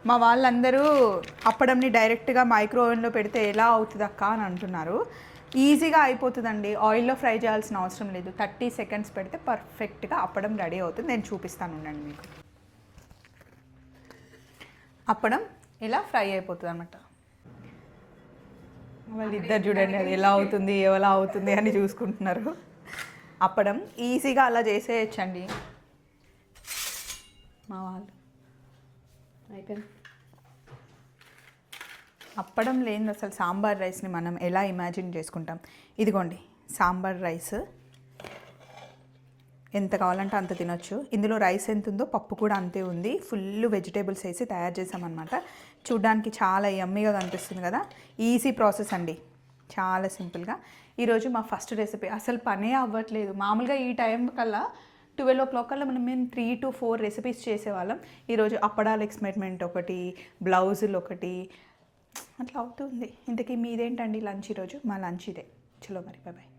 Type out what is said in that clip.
మా వాళ్ళందరూ అప్పడంని డైరెక్ట్గా మైక్రో ఓవెన్లో పెడితే ఎలా అవుతుంది అక్క అని అంటున్నారు. ఈజీగా అయిపోతుందండి, ఆయిల్లో ఫ్రై చేయాల్సిన అవసరం లేదు. 30 సెకండ్స్ పెడితే పర్ఫెక్ట్గా అప్పడం రెడీ అవుతుంది. నేను చూపిస్తాను ఉండండి మీకు. అప్పడం ఇలా ఫ్రై అయిపోతుంది అనమాట. వాళ్ళిద్దరు చూడండి అది ఎలా అవుతుంది ఎలా అవుతుంది అని చూసుకుంటున్నారు. అప్పడం ఈజీగా అలా చేసేయచ్చండి మా వాళ్ళు. అయిపోయింది. అప్పడం లేని అసలు సాంబార్ రైస్ని మనం ఎలా ఇమాజిన్ చేసుకుంటాం. ఇదిగోండి సాంబార్ రైస్, ఎంత కావాలంటే అంత తినొచ్చు. ఇందులో రైస్ ఎంత ఉందో పప్పు కూడా అంతే ఉంది. ఫుల్ వెజిటేబుల్స్ వేసి తయారు చేసామన్నమాట. చూడ్డానికి చాలా యమ్మీగా కనిపిస్తుంది కదా. ఈజీ ప్రాసెస్ అండి, చాలా సింపుల్గా. ఈరోజు మా ఫస్ట్ రెసిపీ. అసలు పనే అవ్వట్లేదు. మామూలుగా ఈ టైం కల్లా 12 o'clock కల్లా మేము 3 to 4 రెసిపీస్ చేసేవాళ్ళం. ఈరోజు అప్పడాల ఎక్స్పెరిమెంట్ ఒకటి, బ్లౌజులు ఒకటి, అట్లా అవుతుంది. ఇంతకీ మీదేంటండి లంచ్ ఈరోజు? మా లంచ్ ఇదే. చలో మరి, బాయ్ బాయ్.